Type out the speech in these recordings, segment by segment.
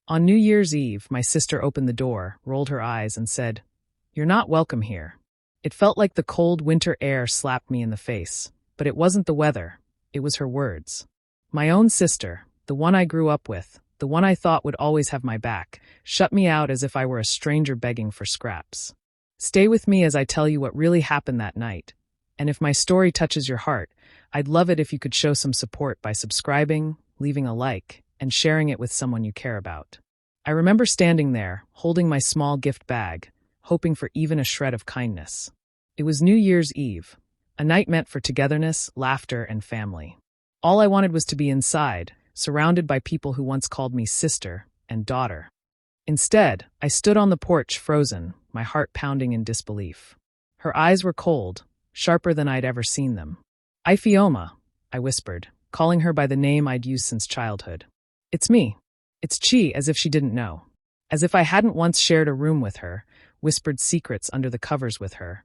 On New Year's Eve, my sister opened the door, rolled her eyes, and said, "You're not welcome here." It felt like the cold winter air slapped me in the face, but it wasn't the weather, it was her words. My own sister, the one I grew up with, the one I thought would always have my back, shut me out as if I were a stranger begging for scraps. Stay with me as I tell you what really happened that night. And if my story touches your heart, I'd love it if you could show some support by subscribing, leaving a like, and sharing it with someone you care about. I remember standing there, holding my small gift bag, hoping for even a shred of kindness. It was New Year's Eve, a night meant for togetherness, laughter, and family. All I wanted was to be inside, surrounded by people who once called me sister and daughter. Instead, I stood on the porch frozen, my heart pounding in disbelief. Her eyes were cold, sharper than I'd ever seen them. "Ifeoma," I whispered, calling her by the name I'd used since childhood. "It's me. It's Chi," as if she didn't know. As if I hadn't once shared a room with her, whispered secrets under the covers with her,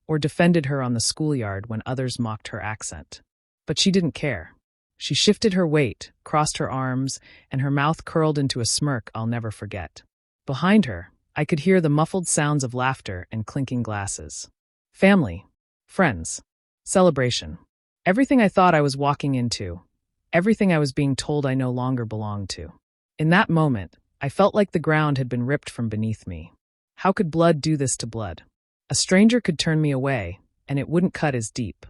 or defended her on the schoolyard when others mocked her accent. But she didn't care. She shifted her weight, crossed her arms, and her mouth curled into a smirk I'll never forget. Behind her, I could hear the muffled sounds of laughter and clinking glasses. Family, friends, celebration. Everything I thought I was walking into. Everything I was being told I no longer belonged to. In that moment, I felt like the ground had been ripped from beneath me. How could blood do this to blood? A stranger could turn me away, and it wouldn't cut as deep.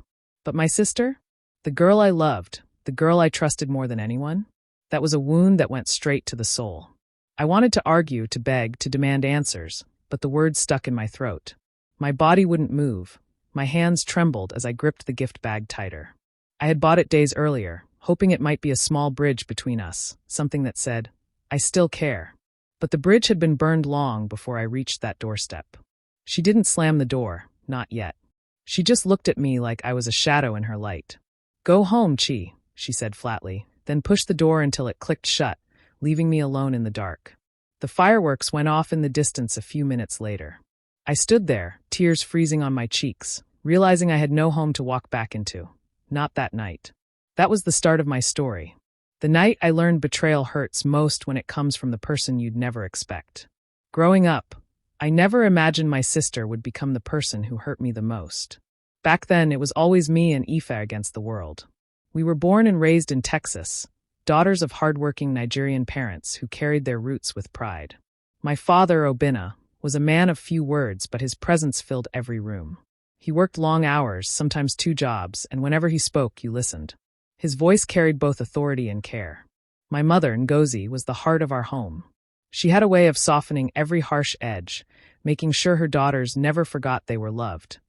But my sister? The girl I loved, the girl I trusted more than anyone? That was a wound that went straight to the soul. I wanted to argue, to beg, to demand answers, but the words stuck in my throat. My body wouldn't move. My hands trembled as I gripped the gift bag tighter. I had bought it days earlier, hoping it might be a small bridge between us, something that said, "I still care." But the bridge had been burned long before I reached that doorstep. She didn't slam the door, not yet. She just looked at me like I was a shadow in her light. "Go home, Chi," she said flatly, then pushed the door until it clicked shut, leaving me alone in the dark. The fireworks went off in the distance a few minutes later. I stood there, tears freezing on my cheeks, realizing I had no home to walk back into. Not that night. That was the start of my story. The night I learned betrayal hurts most when it comes from the person you'd never expect. Growing up, I never imagined my sister would become the person who hurt me the most. Back then, it was always me and Epha against the world. We were born and raised in Texas, daughters of hardworking Nigerian parents who carried their roots with pride. My father, Obinna, was a man of few words, but his presence filled every room. He worked long hours, sometimes 2 jobs, and whenever he spoke, you listened. His voice carried both authority and care. My mother, Ngozi, was the heart of our home. She had a way of softening every harsh edge, making sure her daughters never forgot they were loved,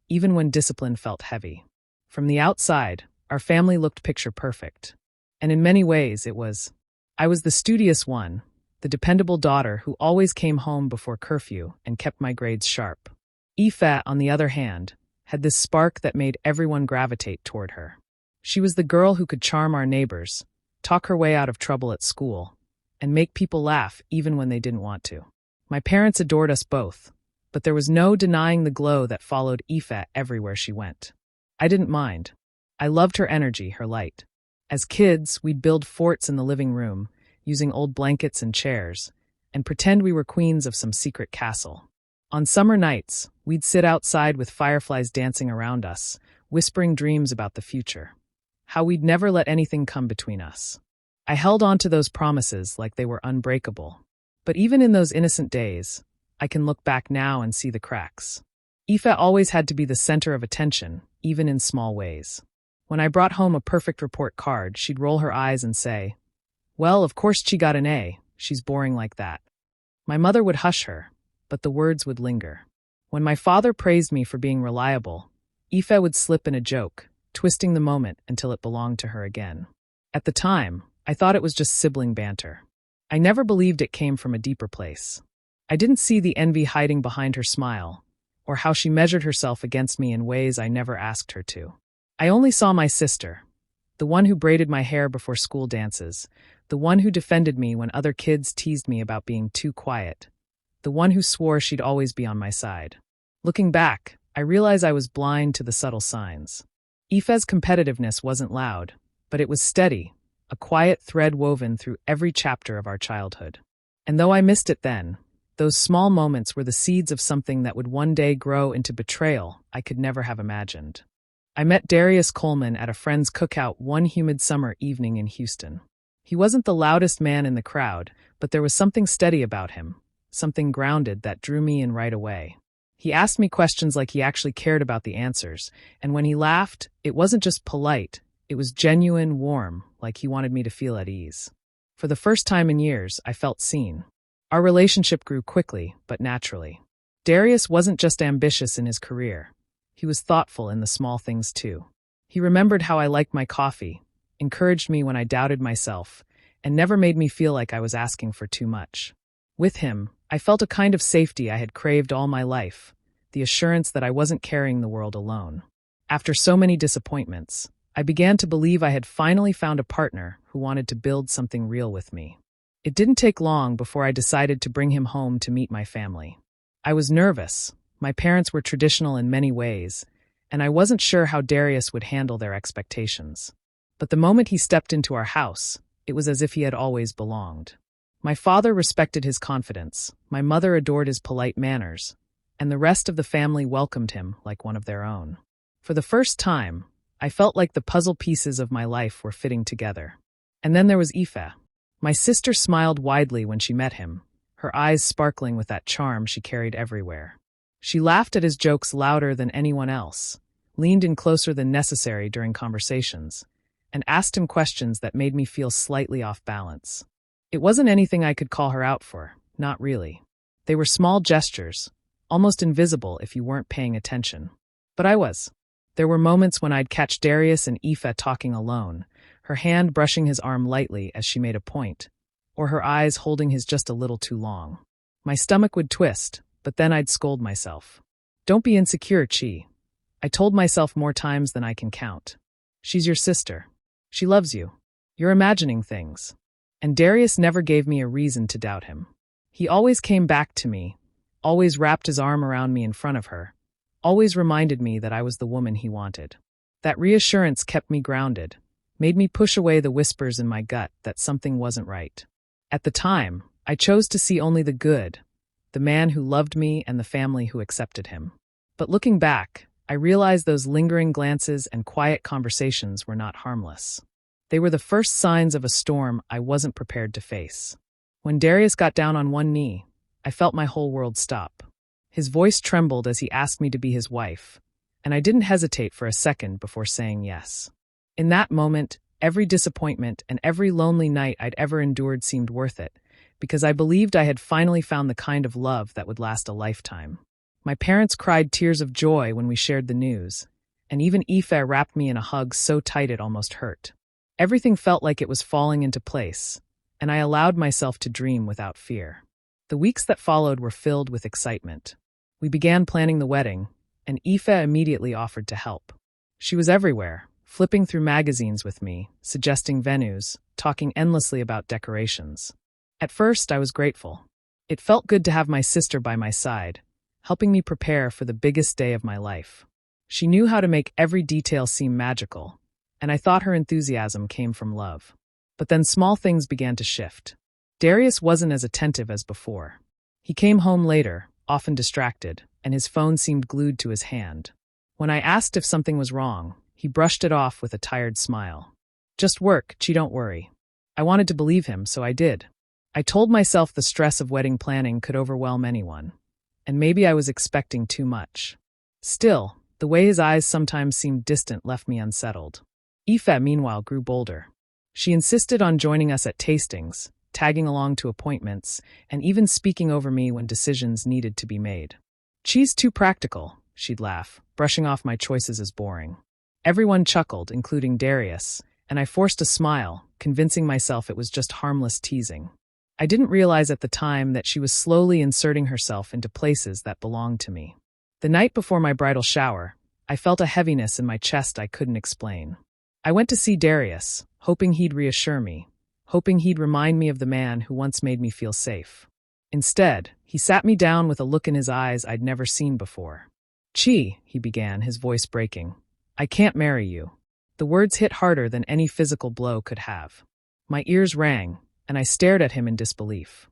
even when discipline felt heavy. From the outside, our family looked picture perfect. And in many ways, I was the studious one, the dependable daughter who always came home before curfew and kept my grades sharp. Epha, on the other hand, had this spark that made everyone gravitate toward her. She was the girl who could charm our neighbors, talk her way out of trouble at school, and make people laugh even when they didn't want to. My parents adored us both, but there was no denying the glow that followed Epha everywhere she went. I didn't mind. I loved her energy, her light. As kids, we'd build forts in the living room, using old blankets and chairs, and pretend we were queens of some secret castle. On summer nights, we'd sit outside with fireflies dancing around us, whispering dreams about the future. How we'd never let anything come between us. I held on to those promises like they were unbreakable. But even in those innocent days, I can look back now and see the cracks. Epha always had to be the center of attention, even in small ways. When I brought home a perfect report card, she'd roll her eyes and say, "Well, of course she got an A, she's boring like that." My mother would hush her, but the words would linger. When my father praised me for being reliable, Epha would slip in a joke, twisting the moment until it belonged to her again. At the time, I thought it was just sibling banter. I never believed it came from a deeper place. I didn't see the envy hiding behind her smile, or how she measured herself against me in ways I never asked her to. I only saw my sister, the one who braided my hair before school dances, the one who defended me when other kids teased me about being too quiet, the one who swore she'd always be on my side. Looking back, I realize I was blind to the subtle signs. Epha's competitiveness wasn't loud, but it was steady, a quiet thread woven through every chapter of our childhood. And though I missed it then, those small moments were the seeds of something that would one day grow into betrayal I could never have imagined. I met Darius Coleman at a friend's cookout one humid summer evening in Houston. He wasn't the loudest man in the crowd, but there was something steady about him, something grounded that drew me in right away. He asked me questions like he actually cared about the answers, and when he laughed, it wasn't just polite, it was genuine, warm, like he wanted me to feel at ease. For the first time in years, I felt seen. Our relationship grew quickly, but naturally. Darius wasn't just ambitious in his career. He was thoughtful in the small things too. He remembered how I liked my coffee, encouraged me when I doubted myself, and never made me feel like I was asking for too much. With him, I felt a kind of safety I had craved all my life, the assurance that I wasn't carrying the world alone. After so many disappointments, I began to believe I had finally found a partner who wanted to build something real with me. It didn't take long before I decided to bring him home to meet my family. I was nervous. My parents were traditional in many ways, and I wasn't sure how Darius would handle their expectations. But the moment he stepped into our house, it was as if he had always belonged. My father respected his confidence, my mother adored his polite manners, and the rest of the family welcomed him like one of their own. For the first time, I felt like the puzzle pieces of my life were fitting together. And then there was Epha. My sister smiled widely when she met him, her eyes sparkling with that charm she carried everywhere. She laughed at his jokes louder than anyone else, leaned in closer than necessary during conversations, and asked him questions that made me feel slightly off balance. It wasn't anything I could call her out for, not really. They were small gestures, almost invisible if you weren't paying attention. But I was. There were moments when I'd catch Darius and Epha talking alone, her hand brushing his arm lightly as she made a point, or her eyes holding his just a little too long. My stomach would twist, but then I'd scold myself. Don't be insecure, Chi. I told myself more times than I can count. She's your sister. She loves you. You're imagining things. And Darius never gave me a reason to doubt him. He always came back to me, always wrapped his arm around me in front of her, always reminded me that I was the woman he wanted. That reassurance kept me grounded, made me push away the whispers in my gut that something wasn't right. At the time, I chose to see only the good, the man who loved me and the family who accepted him. But looking back, I realized those lingering glances and quiet conversations were not harmless. They were the first signs of a storm I wasn't prepared to face. When Darius got down on one knee, I felt my whole world stop. His voice trembled as he asked me to be his wife, and I didn't hesitate for a second before saying yes. In that moment, every disappointment and every lonely night I'd ever endured seemed worth it, because I believed I had finally found the kind of love that would last a lifetime. My parents cried tears of joy when we shared the news, and even Epha wrapped me in a hug so tight it almost hurt. Everything felt like it was falling into place, and I allowed myself to dream without fear. The weeks that followed were filled with excitement. We began planning the wedding, and Epha immediately offered to help. She was everywhere, flipping through magazines with me, suggesting venues, talking endlessly about decorations. At first, I was grateful. It felt good to have my sister by my side, helping me prepare for the biggest day of my life. She knew how to make every detail seem magical, and I thought her enthusiasm came from love. But then small things began to shift. Darius wasn't as attentive as before. He came home later, often distracted, and his phone seemed glued to his hand. When I asked if something was wrong, he brushed it off with a tired smile. Just work, Chi, don't worry. I wanted to believe him, so I did. I told myself the stress of wedding planning could overwhelm anyone, and maybe I was expecting too much. Still, the way his eyes sometimes seemed distant left me unsettled. Epha, meanwhile, grew bolder. She insisted on joining us at tastings, tagging along to appointments, and even speaking over me when decisions needed to be made. Chi's too practical, she'd laugh, brushing off my choices as boring. Everyone chuckled, including Darius, and I forced a smile, convincing myself it was just harmless teasing. I didn't realize at the time that she was slowly inserting herself into places that belonged to me. The night before my bridal shower, I felt a heaviness in my chest I couldn't explain. I went to see Darius, hoping he'd reassure me, hoping he'd remind me of the man who once made me feel safe. Instead, he sat me down with a look in his eyes I'd never seen before. Chi, he began, his voice breaking. I can't marry you. The words hit harder than any physical blow could have. My ears rang, and I stared at him in disbelief.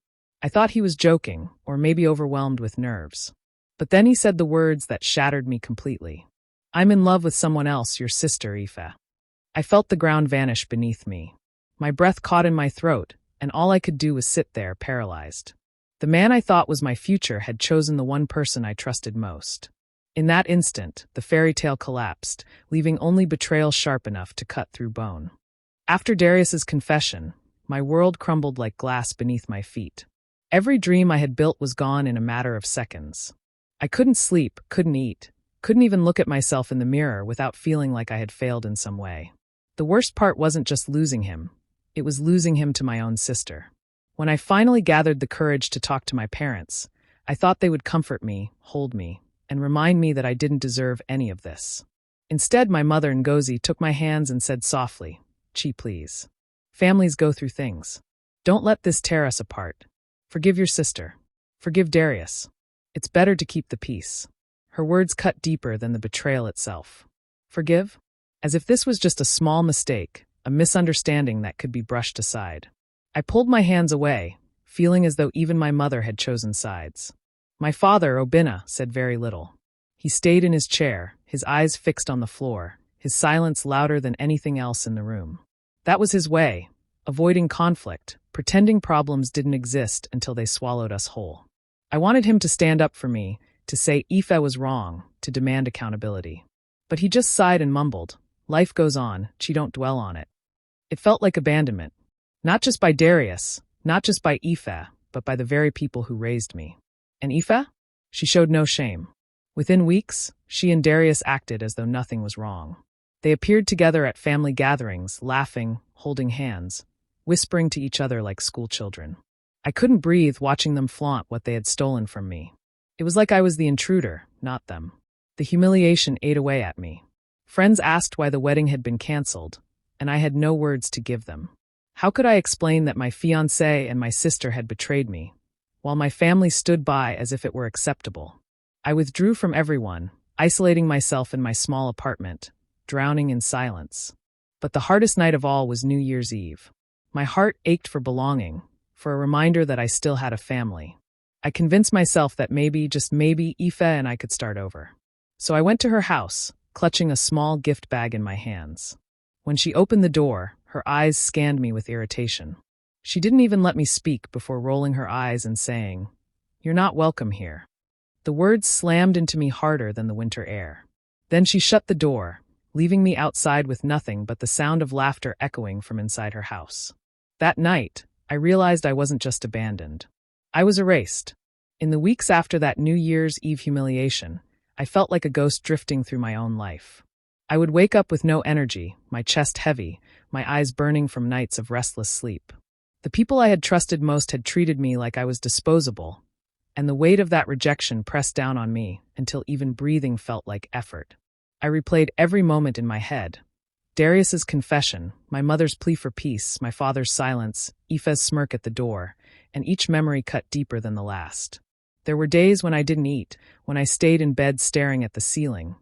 I thought he was joking, or maybe overwhelmed with nerves. But then he said the words that shattered me completely. "I'm in love with someone else, your sister, Epha." I felt the ground vanish beneath me. My breath caught in my throat, and all I could do was sit there, paralyzed. The man I thought was my future had chosen the one person I trusted most. In that instant, the fairy tale collapsed, leaving only betrayal sharp enough to cut through bone. After Darius's confession, my world crumbled like glass beneath my feet. Every dream I had built was gone in a matter of seconds. I couldn't sleep, couldn't eat, couldn't even look at myself in the mirror without feeling like I had failed in some way. The worst part wasn't just losing him, it was losing him to my own sister. When I finally gathered the courage to talk to my parents, I thought they would comfort me, hold me, and remind me that I didn't deserve any of this. Instead, my mother, Ngozi, took my hands and said softly, "Chi, please. Families go through things. Don't let this tear us apart. Forgive your sister. Forgive Darius. It's better to keep the peace." Her words cut deeper than the betrayal itself. Forgive? As if this was just a small mistake, a misunderstanding that could be brushed aside. I pulled my hands away, feeling as though even my mother had chosen sides. My father, Obinna, said very little. He stayed in his chair, his eyes fixed on the floor, his silence louder than anything else in the room. That was his way, avoiding conflict, pretending problems didn't exist until they swallowed us whole. I wanted him to stand up for me, to say Epha was wrong, to demand accountability. But he just sighed and mumbled, "Life goes on, Chi, don't dwell on it." It felt like abandonment. Not just by Darius, not just by Epha, but by the very people who raised me. And Epha? She showed no shame. Within weeks, she and Darius acted as though nothing was wrong. They appeared together at family gatherings, laughing, holding hands, whispering to each other like schoolchildren. I couldn't breathe watching them flaunt what they had stolen from me. It was like I was the intruder, not them. The humiliation ate away at me. Friends asked why the wedding had been canceled, and I had no words to give them. How could I explain that my fiancé and my sister had betrayed me, while my family stood by as if it were acceptable? I withdrew from everyone, isolating myself in my small apartment, drowning in silence. But the hardest night of all was New Year's Eve. My heart ached for belonging, for a reminder that I still had a family. I convinced myself that maybe, just maybe, Epha and I could start over. So I went to her house, clutching a small gift bag in my hands. When she opened the door, her eyes scanned me with irritation. She didn't even let me speak before rolling her eyes and saying, "You're not welcome here." The words slammed into me harder than the winter air. Then she shut the door, leaving me outside with nothing but the sound of laughter echoing from inside her house. That night, I realized I wasn't just abandoned. I was erased. In the weeks after that New Year's Eve humiliation, I felt like a ghost drifting through my own life. I would wake up with no energy, my chest heavy, my eyes burning from nights of restless sleep. The people I had trusted most had treated me like I was disposable, and the weight of that rejection pressed down on me until even breathing felt like effort. I replayed every moment in my head. Darius's confession, my mother's plea for peace, my father's silence, Epha's smirk at the door, and each memory cut deeper than the last. There were days when I didn't eat, when I stayed in bed staring at the ceiling,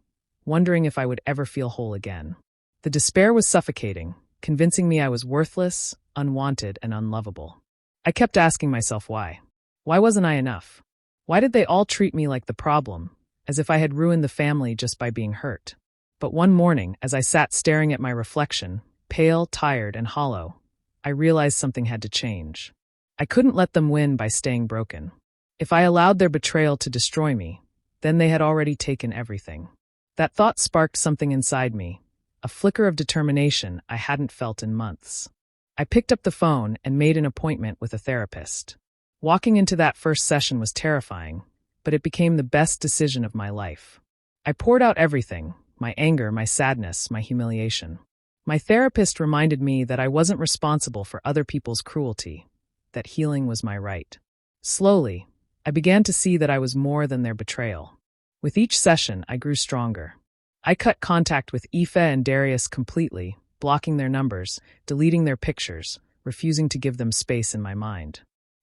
wondering if I would ever feel whole again. The despair was suffocating, convincing me I was worthless, unwanted, and unlovable. I kept asking myself why. Why wasn't I enough? Why did they all treat me like the problem, as if I had ruined the family just by being hurt? But one morning, as I sat staring at my reflection, pale, tired, and hollow, I realized something had to change. I couldn't let them win by staying broken. If I allowed their betrayal to destroy me, then they had already taken everything. That thought sparked something inside me, a flicker of determination I hadn't felt in months. I picked up the phone and made an appointment with a therapist. Walking into that first session was terrifying, but it became the best decision of my life. I poured out everything, my anger, my sadness, my humiliation. My therapist reminded me that I wasn't responsible for other people's cruelty, that healing was my right. Slowly, I began to see that I was more than their betrayal. With each session, I grew stronger. I cut contact with Epha and Darius completely, blocking their numbers, deleting their pictures, refusing to give them space in my mind.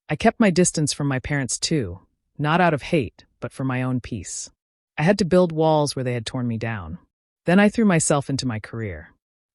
I kept my distance from my parents too, not out of hate, but for my own peace. I had to build walls where they had torn me down. Then I threw myself into my career.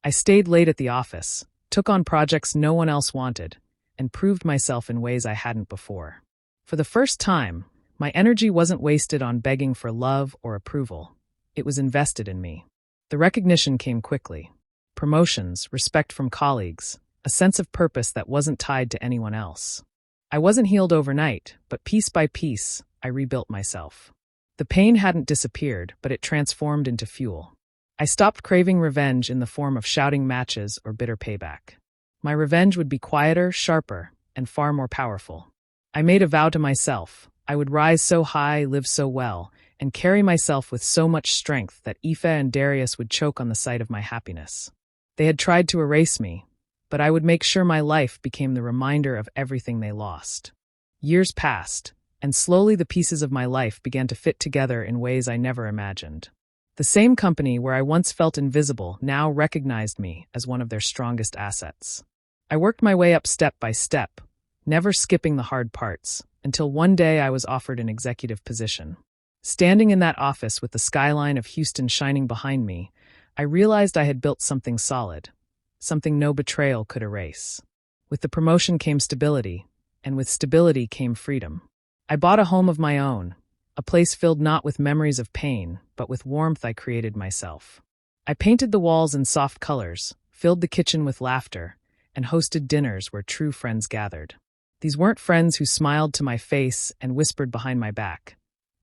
I stayed late at the office, took on projects no one else wanted, and proved myself in ways I hadn't before. For the first time, my energy wasn't wasted on begging for love or approval. It was invested in me. The recognition came quickly. Promotions, respect from colleagues, a sense of purpose that wasn't tied to anyone else. I wasn't healed overnight, but piece by piece, I rebuilt myself. The pain hadn't disappeared, but it transformed into fuel. I stopped craving revenge in the form of shouting matches or bitter payback. My revenge would be quieter, sharper, and far more powerful. I made a vow to myself. I would rise so high, live so well, and carry myself with so much strength that Epha and Darius would choke on the sight of my happiness. They had tried to erase me, but I would make sure my life became the reminder of everything they lost. Years passed, and slowly the pieces of my life began to fit together in ways I never imagined. The same company where I once felt invisible now recognized me as one of their strongest assets. I worked my way up step by step, never skipping the hard parts, until one day I was offered an executive position. Standing in that office with the skyline of Houston shining behind me, I realized I had built something solid, something no betrayal could erase. With the promotion came stability, and with stability came freedom. I bought a home of my own, a place filled not with memories of pain, but with warmth I created myself. I painted the walls in soft colors, filled the kitchen with laughter, and hosted dinners where true friends gathered. These weren't friends who smiled to my face and whispered behind my back.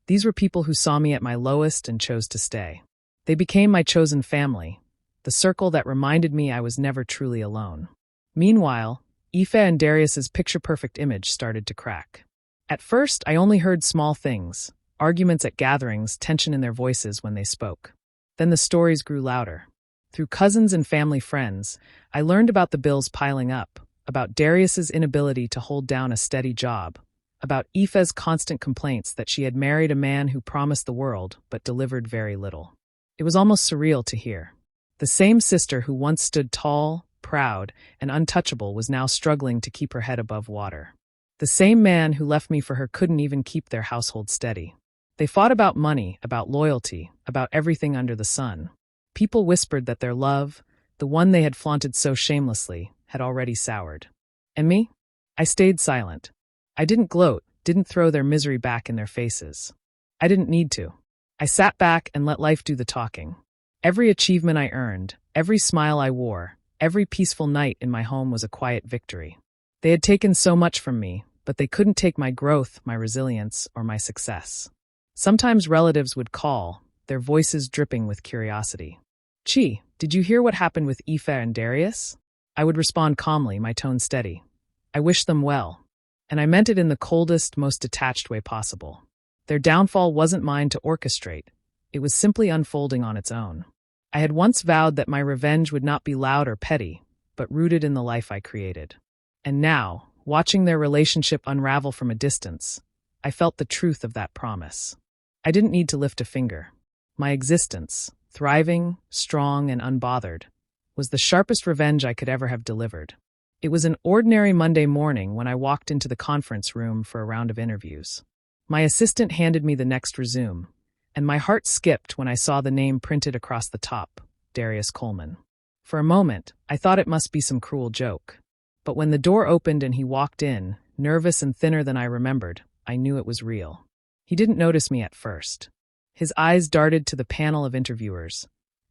These were people who saw me at my lowest and chose to stay. They became my chosen family, the circle that reminded me I was never truly alone. Meanwhile, Epha and Darius's picture-perfect image started to crack. At first, I only heard small things, arguments at gatherings, tension in their voices when they spoke. Then the stories grew louder. Through cousins and family friends, I learned about the bills piling up, about Darius's inability to hold down a steady job, about Epha's constant complaints that she had married a man who promised the world but delivered very little. It was almost surreal to hear. The same sister who once stood tall, proud, and untouchable was now struggling to keep her head above water. The same man who left me for her couldn't even keep their household steady. They fought about money, about loyalty, about everything under the sun. People whispered that their love, the one they had flaunted so shamelessly, had already soured. And me? I stayed silent. I didn't gloat, didn't throw their misery back in their faces. I didn't need to. I sat back and let life do the talking. Every achievement I earned, every smile I wore, every peaceful night in my home was a quiet victory. They had taken so much from me, but they couldn't take my growth, my resilience, or my success. Sometimes relatives would call, their voices dripping with curiosity. "Chi, did you hear what happened with Epha and Darius?" I would respond calmly, my tone steady. I wished them well. And I meant it in the coldest, most detached way possible. Their downfall wasn't mine to orchestrate. It was simply unfolding on its own. I had once vowed that my revenge would not be loud or petty, but rooted in the life I created. And now, watching their relationship unravel from a distance, I felt the truth of that promise. I didn't need to lift a finger. My existence, thriving, strong, and unbothered, was the sharpest revenge I could ever have delivered. It was an ordinary Monday morning when I walked into the conference room for a round of interviews. My assistant handed me the next resume, and my heart skipped when I saw the name printed across the top, Darius Coleman. For a moment, I thought it must be some cruel joke. But when the door opened and he walked in, nervous and thinner than I remembered, I knew it was real. He didn't notice me at first. His eyes darted to the panel of interviewers,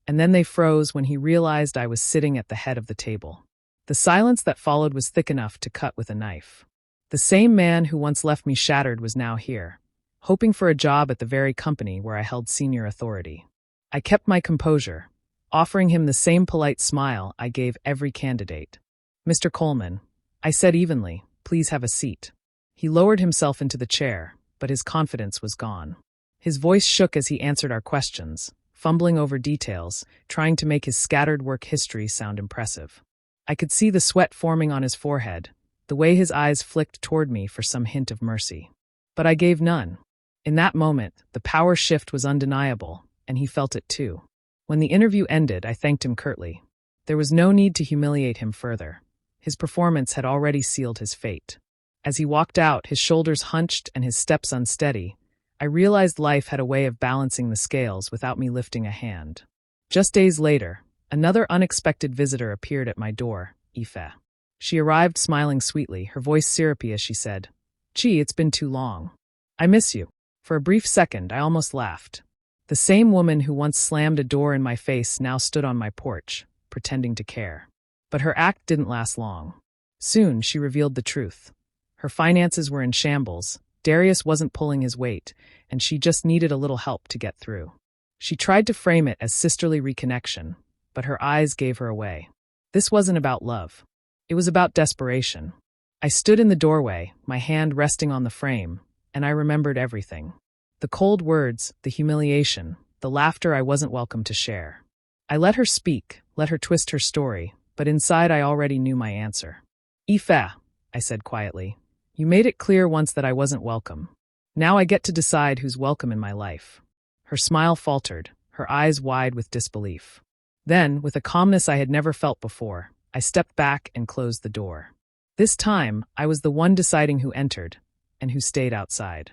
and then they froze when he realized I was sitting at the head of the table. The silence that followed was thick enough to cut with a knife. The same man who once left me shattered was now here, hoping for a job at the very company where I held senior authority. I kept my composure, offering him the same polite smile I gave every candidate. "Mr. Coleman," I said evenly, "please have a seat." He lowered himself into the chair, but his confidence was gone. His voice shook as he answered our questions, fumbling over details, trying to make his scattered work history sound impressive. I could see the sweat forming on his forehead, the way his eyes flicked toward me for some hint of mercy. But I gave none. In that moment, the power shift was undeniable, and he felt it too. When the interview ended, I thanked him curtly. There was no need to humiliate him further. His performance had already sealed his fate. As he walked out, his shoulders hunched and his steps unsteady, I realized life had a way of balancing the scales without me lifting a hand. Just days later, another unexpected visitor appeared at my door, Epha. She arrived smiling sweetly, her voice syrupy as she said, Gee, it's been too long. I miss you. For a brief second, I almost laughed. The same woman who once slammed a door in my face now stood on my porch, pretending to care. But her act didn't last long. Soon, she revealed the truth. Her finances were in shambles, Darius wasn't pulling his weight, and she just needed a little help to get through. She tried to frame it as sisterly reconnection, but her eyes gave her away. This wasn't about love. It was about desperation. I stood in the doorway, my hand resting on the frame, and I remembered everything. The cold words, the humiliation, the laughter I wasn't welcome to share. I let her speak, let her twist her story, but inside I already knew my answer. Epha, I said quietly, you made it clear once that I wasn't welcome. Now I get to decide who's welcome in my life. Her smile faltered, her eyes wide with disbelief. Then, with a calmness I had never felt before, I stepped back and closed the door. This time, I was the one deciding who entered and who stayed outside.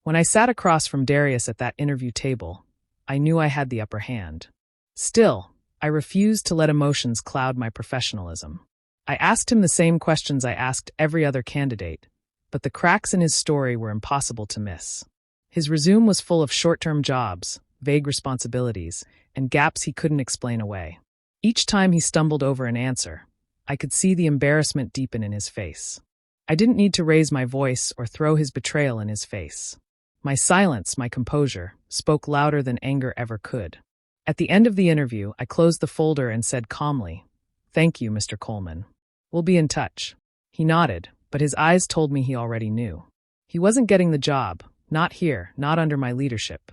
When I sat across from Darius at that interview table, I knew I had the upper hand. Still, I refused to let emotions cloud my professionalism. I asked him the same questions I asked every other candidate, but the cracks in his story were impossible to miss. His resume was full of short-term jobs, vague responsibilities, and gaps he couldn't explain away. Each time he stumbled over an answer, I could see the embarrassment deepen in his face. I didn't need to raise my voice or throw his betrayal in his face. My silence, my composure, spoke louder than anger ever could. At the end of the interview, I closed the folder and said calmly, "Thank you, Mr. Coleman. We'll be in touch." He nodded, but his eyes told me he already knew. He wasn't getting the job, not here, not under my leadership.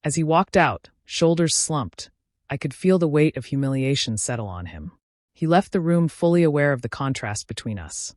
As he walked out, shoulders slumped, I could feel the weight of humiliation settle on him. He left the room fully aware of the contrast between us.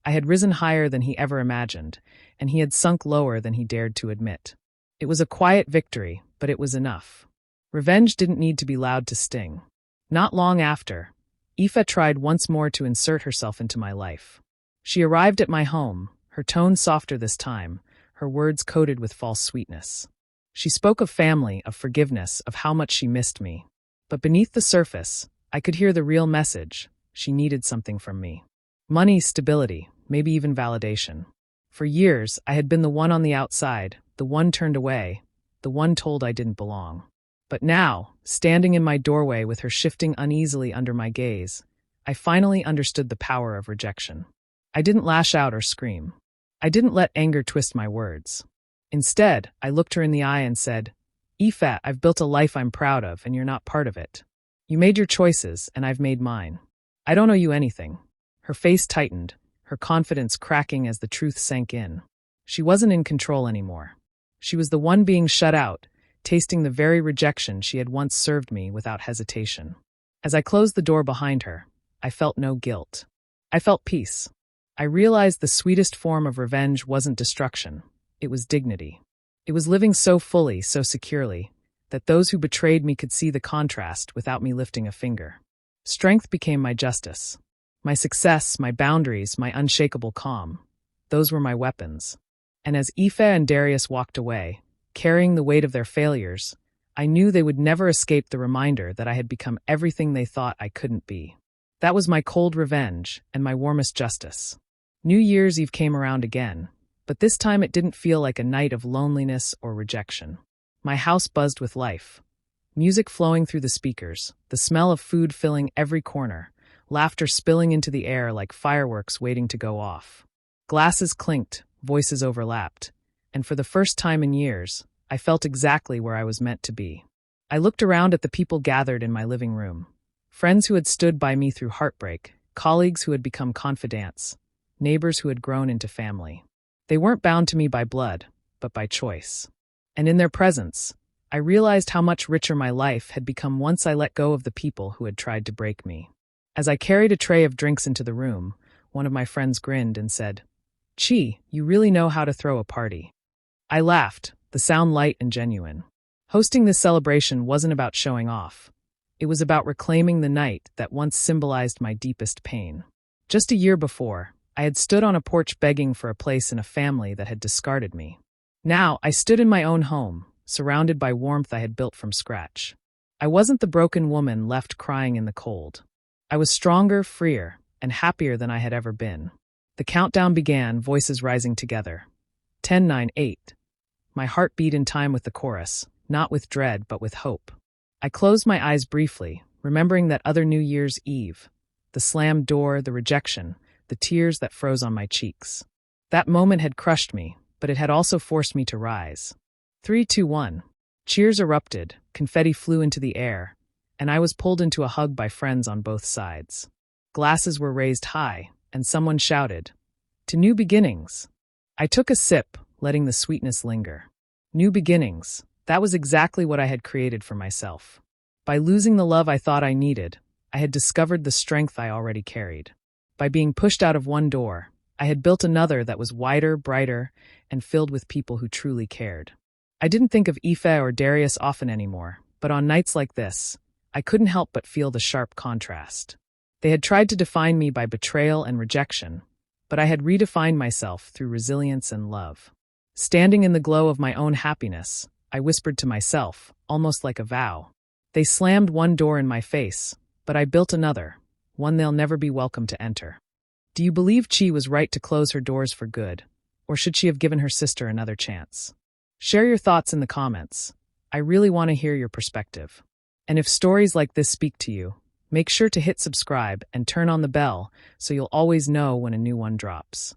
I had risen higher than he ever imagined, and he had sunk lower than he dared to admit. It was a quiet victory, but it was enough. Revenge didn't need to be loud to sting. Not long after, Epha tried once more to insert herself into my life. She arrived at my home, her tone softer this time, her words coated with false sweetness. She spoke of family, of forgiveness, of how much she missed me. But beneath the surface, I could hear the real message. She needed something from me. Money, stability, maybe even validation. For years, I had been the one on the outside, the one turned away, the one told I didn't belong. But now, standing in my doorway with her shifting uneasily under my gaze, I finally understood the power of rejection. I didn't lash out or scream. I didn't let anger twist my words. Instead, I looked her in the eye and said, "Epha, I've built a life I'm proud of, and you're not part of it. You made your choices, and I've made mine. I don't owe you anything." Her face tightened, her confidence cracking as the truth sank in. She wasn't in control anymore. She was the one being shut out, tasting the very rejection she had once served me without hesitation. As I closed the door behind her, I felt no guilt. I felt peace. I realized the sweetest form of revenge wasn't destruction. It was dignity. It was living so fully, so securely, that those who betrayed me could see the contrast without me lifting a finger. Strength became my justice. My success, my boundaries, my unshakable calm. Those were my weapons. And as Epha and Darius walked away, carrying the weight of their failures, I knew they would never escape the reminder that I had become everything they thought I couldn't be. That was my cold revenge and my warmest justice. New Year's Eve came around again, but this time it didn't feel like a night of loneliness or rejection. My house buzzed with life. Music flowing through the speakers, the smell of food filling every corner, laughter spilling into the air like fireworks waiting to go off. Glasses clinked, voices overlapped, and for the first time in years, I felt exactly where I was meant to be. I looked around at the people gathered in my living room. Friends who had stood by me through heartbreak, colleagues who had become confidants, neighbors who had grown into family. They weren't bound to me by blood, but by choice. And in their presence, I realized how much richer my life had become once I let go of the people who had tried to break me. As I carried a tray of drinks into the room, one of my friends grinned and said, "Chi, you really know how to throw a party." I laughed, the sound light and genuine. Hosting this celebration wasn't about showing off. It was about reclaiming the night that once symbolized my deepest pain. Just a year before, I had stood on a porch begging for a place in a family that had discarded me. Now, I stood in my own home, surrounded by warmth I had built from scratch. I wasn't the broken woman left crying in the cold. I was stronger, freer, and happier than I had ever been. The countdown began, voices rising together. 10-9-8. My heart beat in time with the chorus, not with dread but with hope. I closed my eyes briefly, remembering that other New Year's Eve. The slammed door, the rejection, the tears that froze on my cheeks. That moment had crushed me, but it had also forced me to rise. 3, 2, 1. Cheers erupted, confetti flew into the air, and I was pulled into a hug by friends on both sides. Glasses were raised high, and someone shouted, "To new beginnings." I took a sip, letting the sweetness linger. New beginnings, that was exactly what I had created for myself. By losing the love I thought I needed, I had discovered the strength I already carried. By being pushed out of one door, I had built another that was wider, brighter, and filled with people who truly cared. I didn't think of Epha or Darius often anymore, but on nights like this, I couldn't help but feel the sharp contrast. They had tried to define me by betrayal and rejection, but I had redefined myself through resilience and love. Standing in the glow of my own happiness, I whispered to myself, almost like a vow. They slammed one door in my face, but I built another, one they'll never be welcome to enter. Do you believe Chi was right to close her doors for good, or should she have given her sister another chance? Share your thoughts in the comments. I really want to hear your perspective. And if stories like this speak to you, make sure to hit subscribe and turn on the bell so you'll always know when a new one drops.